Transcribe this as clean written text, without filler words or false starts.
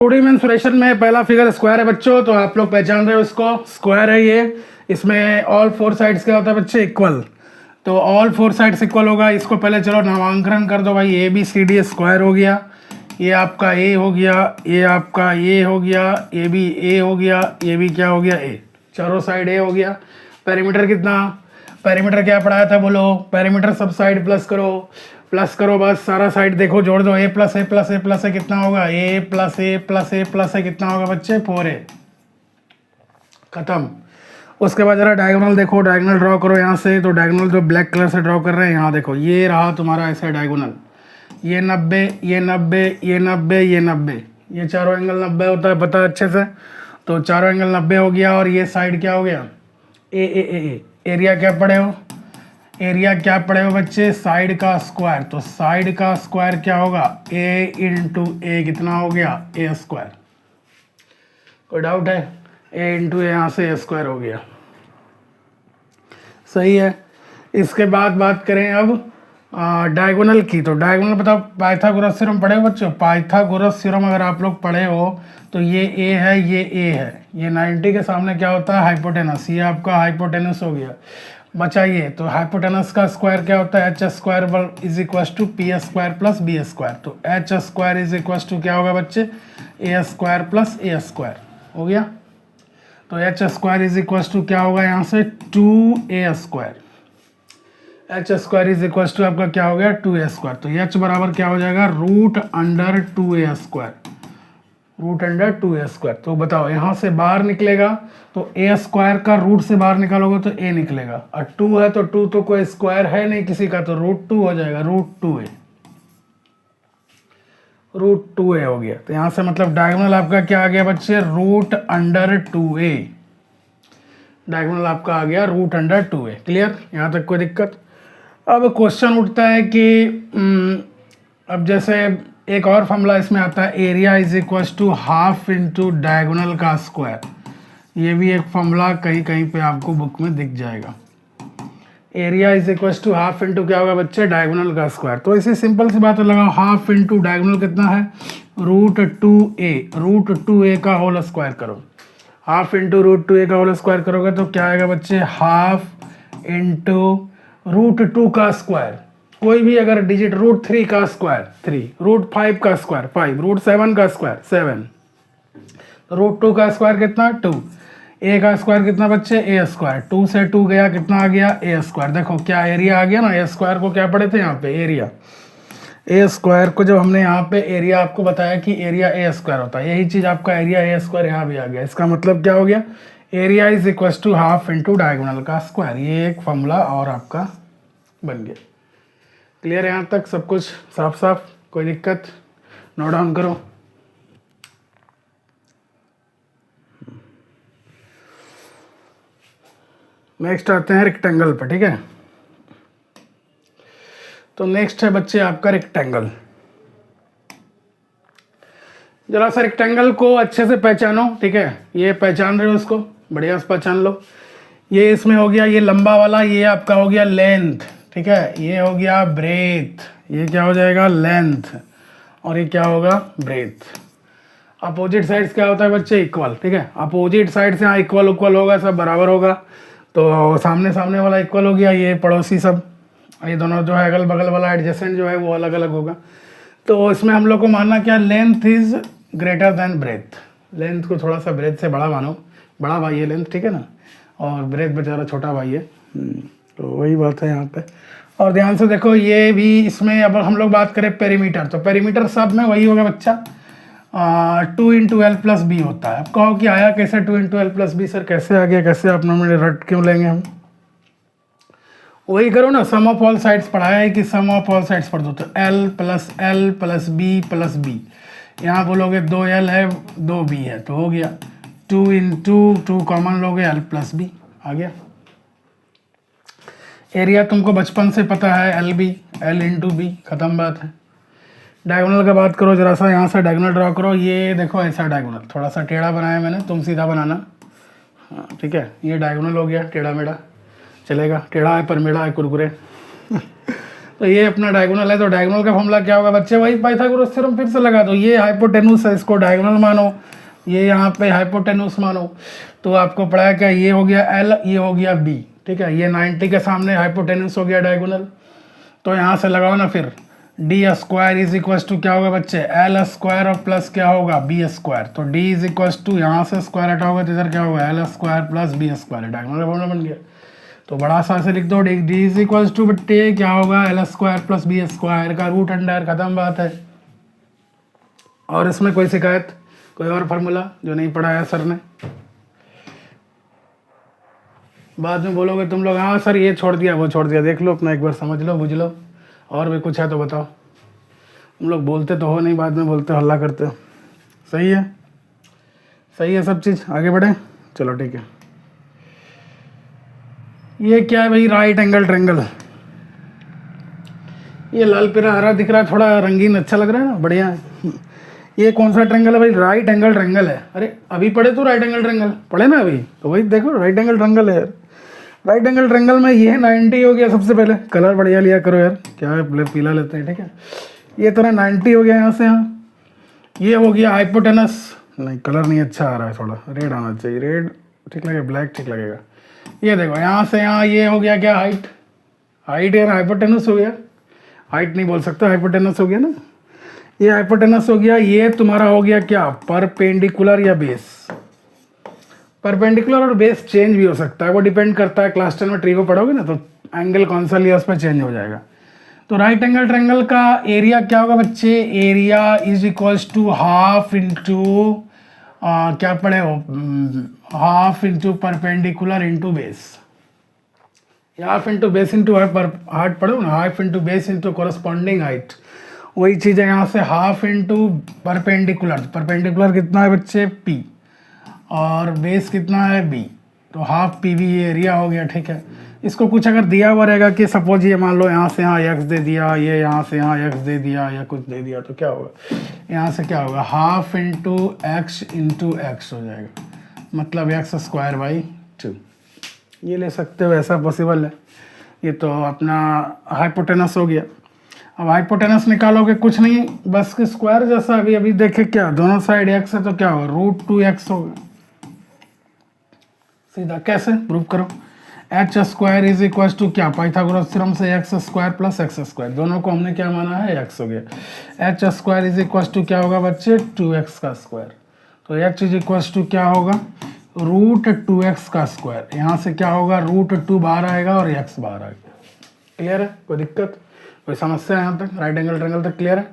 2D mensuration में पहला figure square है बच्चों, तो आप लोग पहचान रहे हो इसको, स्क्वायर है ये। इसमें ऑल फोर साइड्स क्या होता है बच्चे, इक्वल। तो ऑल फोर साइड्स इक्वल होगा। इसको पहले चलो नामांकन कर दो भाई, A B C D square हो गया, ये आपका ए हो गया, ये आपका ए हो गया, ये भी ए हो गया, ये भी क्या हो गया ए, चारों साइड ए हो गया। पेरीमीटर कितना, पेरीमीटर क्या पढ़ाया था बोलो, पेरीमीटर सब साइड प्लस करो बस, सारा साइड देखो जोड़ दो, ए प्लस ए प्लस ए प्लस ए कितना होगा, ए प्लस ए प्लस ए प्लस ए कितना होगा बच्चे, 4a, खत्म। उसके बाद जरा डायगोनल देखो, डायगोनल ड्रॉ करो यहाँ से। तो डायगोनल जो ब्लैक कलर से ड्रॉ कर रहे हैं यहाँ देखो, ये रहा तुम्हारा ऐसा डायगोनल, ये 90, ये 90, ये 90, ये 90, ये चारों एंगल 90 होता है, पता है अच्छे से। तो चारों एंगल 90 हो गया, और ये साइड क्या हो गया, ए। एरिया क्या पढ़े हो, एरिया क्या पढ़े हो बच्चे, साइड का स्क्वायर। तो साइड का स्क्वायर क्या होगा, ए इंटू ए कितना हो गया, ए स्क्वायर। कोई डाउट है, ए इंटू ए यहाँ से ए स्क्वायर हो गया, सही है। इसके बाद बात करें अब डायगोनल की। तो डायगोनल बताओ, पाइथागोरस थ्योरम पढ़े हो बच्चों, पाइथागोरस थ्योरम अगर आप लोग पढ़े हो तो ये ए है, ये ए है, ये 90 के सामने क्या होता है, हाइपोटेनस, ये आपका हाइपोटेनस हो गया। बचाइए, तो हाइपोटेनस का स्क्वायर क्या होता है, H square is equal to P square plus B square. तो H square is equal to क्या होगा बच्चे, A square plus A square हो गया। तो H square is equal to क्या होगा यहाँ से, 2a square. H square is equal to आपका क्या हो गया, 2a स्क्वायर। तो एच बराबर क्या हो जाएगा, root under 2a square, root under 2a square. तो बताओ यहाँ से बाहर निकलेगा तो ए स्क्वायर का रूट से बाहर निकालोगे तो ए निकलेगा, और 2 है तो 2 तो कोई स्क्वायर है नहीं किसी का, तो रूट 2 हो जाएगा, रूट 2a, रूट 2a हो गया। तो यहाँ से मतलब डायगोनल आपका क्या आ गया बच्चे, रूट अंडर 2a, डायगोनल आपका आ गया रूट अंडर 2a। क्लियर, यहाँ तक कोई दिक्कत। अब क्वेश्चन उठता है कि अब जैसे एक और फॉर्मूला इसमें आता है, area is equal to half into diagonal का स्क्वायर। ये भी एक फॉर्मूला कहीं कहीं पे आपको बुक में दिख जाएगा। Area is equal to half into क्या होगा बच्चे, डायगोनल का स्क्वायर। तो इसी सिंपल सी बात है, लगाओ हाफ इंटू डायगोनल कितना है, रूट 2a, रूट 2a का होल स्क्वायर करो। हाफ इंटू रूट 2a का होल स्क्वायर करोगे तो क्या आएगा बच्चे, हाफ इंटू रूट 2 का स्क्वायर, कोई भी अगर डिजिट, रूट 3 का स्क्वायर 3, रूट 5 का स्क्वायर 5, रूट 7 का स्क्वायर 7, रूट 2 का स्क्वायर कितना 2, ए का स्क्वायर कितना बच्चे, ए स्क्वायर, 2 से 2 गया कितना आ गया, ए स्क्वायर। देखो क्या एरिया आ गया ना, ए स्क्वायर को क्या पढ़े थे यहाँ पे, एरिया। ए स्क्वायर को जब हमने यहाँ पे एरिया आपको बताया कि एरिया ए स्क्वायर होता है, यही चीज़ आपका एरिया ए स्क्वायर यहाँ भी आ गया। इसका मतलब क्या हो गया, area is equal to half into diagonal का स्क्वायर। ये एक फॉर्मूला और आपका बन गया। क्लियर, यहाँ तक सब कुछ साफ साफ, कोई दिक्कत, नोट डाउन करो। नेक्स्ट आते हैं रेक्टेंगल पर, ठीक है। तो नेक्स्ट है बच्चे आपका रेक्टेंगल। जरा सा रेक्टेंगल को अच्छे से पहचानो, ठीक है। ये पहचान रहे हो उसको, बढ़िया से पहचान लो। ये इसमें हो गया, ये लंबा वाला, ये आपका हो गया लेंथ, ठीक है। ये हो गया ब्रेथ, ये क्या हो जाएगा, लेंथ, और ये क्या होगा, ब्रेथ। अपोजिट साइड्स क्या होता है बच्चे, इक्वल, ठीक है। अपोजिट साइड से यहाँ इक्वल इक्वल होगा, सब बराबर होगा। तो सामने सामने वाला इक्वल हो गया, ये पड़ोसी सब, ये दोनों जो है अगल बगल वाला एडजेसेंट जो है वो अलग अलग होगा। तो इसमें हम लोग को मानना क्या, length is greater than breadth. Length को थोड़ा सा ब्रेथ से बड़ा मानो, बड़ा भाई है लेंथ, ठीक है ना, और ब्रेथ बेचारा छोटा भाई है। तो वही बात है यहाँ पे। और ध्यान से देखो, ये भी इसमें अब हम लोग बात करें पेरीमीटर, तो पेरीमीटर सब में वही होगा बच्चा, 2 इंटू एल प्लस बी होता है। अब कहो कि आया कैसे 2 into L plus B, sir कैसे आ गया, कैसे आप नॉर्मली रट क्यों लेंगे हम, वही करो ना, सम ऑफ ऑल साइड्स पढ़ाया है कि सम ऑफ ऑल साइड्स पढ़ दो। तो एल प्लस बी, यहाँ बोलोगे 2l है 2b है, तो हो गया 2 इंटू 2 कॉमन लोगे, एल प्लस बी आ गया। एरिया तुमको बचपन से पता है, L B, L into B, खत्म बात है। डायगोनल का बात करो, जरा सा यहाँ से डायगोनल ड्रॉ करो। ये देखो ऐसा डायगोनल, थोड़ा सा टेढ़ा बनाया मैंने, तुम सीधा बनाना, हाँ ठीक है। ये डायगोनल हो गया, टेढ़ा मेढ़ा चलेगा, टेढ़ा है पर मेढ़ा है कुरकुरे तो ये अपना डायगोनल है, तो डायगोनल का फॉर्मूला क्या होगा बच्चे? वही पाइथागोरस थ्योरम फिर से लगा दो। ये हाइपोटेन्यूस है, इसको डायगोनल मानो, ये यहाँ पे हाइपोटेन्यूस मानो। तो आपको पढ़ा है क्या? ये हो गया एल, ये हो गया बी, ठीक है। ये 90 के सामने हाइपोटेन्यूस हो गया डायगोनल। तो यहाँ से लगाओ ना फिर, D square is equal to क्या होगा बच्चे? एल स्क्वायर और प्लस क्या होगा? B square. तो डी इज इक्वल टू, यहाँ से स्क्वायर हटाओगे तो इधर क्या होगा? L square plus B square, diagonal का फॉर्मूला बन गया। तो बड़ा सा से लिख दो, डी इज इक्वल टू बट्टे क्या होगा? L square plus B square का रूट अंडर, खत्म बात है। और इसमें कोई शिकायत, कोई और फार्मूला जो नहीं पढ़ाया सर ने? बाद में बोलोगे तुम लोग, हाँ सर ये छोड़ दिया वो छोड़ दिया। देख लो अपना एक बार, समझ लो, बुझ लो, और भी कुछ है तो बताओ। तुम लोग बोलते तो हो नहीं, बाद में बोलते हो, हल्ला करते हो। सही है, सही है सब चीज़, आगे बढ़े, चलो ठीक है। ये क्या है भाई? Right angle triangle. ये लाल पीला हरा दिख रहा है, थोड़ा रंगीन अच्छा लग रहा है ना, बढ़िया है। ये कौन सा ट्रायंगल है भाई? राइट एंगल ट्रायंगल है। अरे अभी पढ़े तो राइट एंगल ट्रायंगल पढ़े ना अभी, तो वही देखो राइट एंगल ट्रायंगल है यार। राइट एंगल ट्रायंगल में ये 90 हो गया। सबसे पहले कलर बढ़िया लिया करो यार, क्या है पीला लेते हैं, ठीक है। ये तरह 90 हो गया यहाँ से यहाँ। ये हो गया हाइपोटेनस, नहीं कलर नहीं अच्छा आ रहा है, थोड़ा रेड आना चाहिए। रेड ठीक लगेगा, ब्लैक ठीक लगेगा। ये देखो यहाँ से यहाँ ये हो गया क्या? हाइट। हाइट यार हाइपोटेनस हो गया, हाइट नहीं बोल सकता, हाइपोटेनस हो गया ना। ये हाइपोटेनस हो गया। ये तुम्हारा हो गया क्या? परपेंडिकुलर या बेस। परपेंडिकुलर और बेस चेंज भी हो सकता है, वो डिपेंड करता है। क्लास 10 में ट्री को पढ़ोगे ना, तो एंगल कौन सा लिया उस पर चेंज हो जाएगा। तो राइट एंगल ट्रायंगल का एरिया क्या होगा बच्चे? Area is equals to half into क्या पढ़े हो? Half into perpendicular into base. Half into base into height पढ़ो ना, half into base into corresponding height. वही चीज़ है यहाँ से, हाफ इंटू परपेंडिकुलर। परपेंडिकुलर कितना है बच्चे? पी, और बेस कितना है? बी। तो हाफ पी वी ये एरिया हो गया, ठीक है। इसको कुछ अगर दिया हुआ रहेगा कि सपोज ये मान लो यहाँ से यहाँ एक्स दे दिया, ये यहाँ से यहाँ एक्स दे दिया, या कुछ दे दिया, तो क्या होगा? यहाँ से क्या होगा? हाफ इंटू एक्स हो जाएगा, मतलब एक्स स्क्वायर बाई 2। ये ले सकते हो, ऐसा पॉसिबल है। ये तो अपना हाइपोटेनस हो गया। अब हाइपोटेनस निकालोगे, कुछ नहीं बस के स्क्वायर जैसा। अभी अभी देखे क्या, दोनों साइड एक्स है तो क्या होगा? रूट 2x होगा सीधा। कैसे प्रूव करो? H square is equal to क्या? पाइथागोरस थ्योरम से X square plus X square, दोनों को हमने क्या माना है? एक्स हो गया। H square is equal to क्या होगा बच्चे? 2x का स्क्वायर। तो एच इज इक्वल टू क्या होगा? रूट 2x का स्क्वायर। यहाँ से क्या होगा? रूट 2 बाहर आएगा और x बाहर आ गया। क्लियर है? कोई दिक्कत, कोई समस्या यहाँ तक? राइट एंगल ट्रायंगल तक क्लियर है?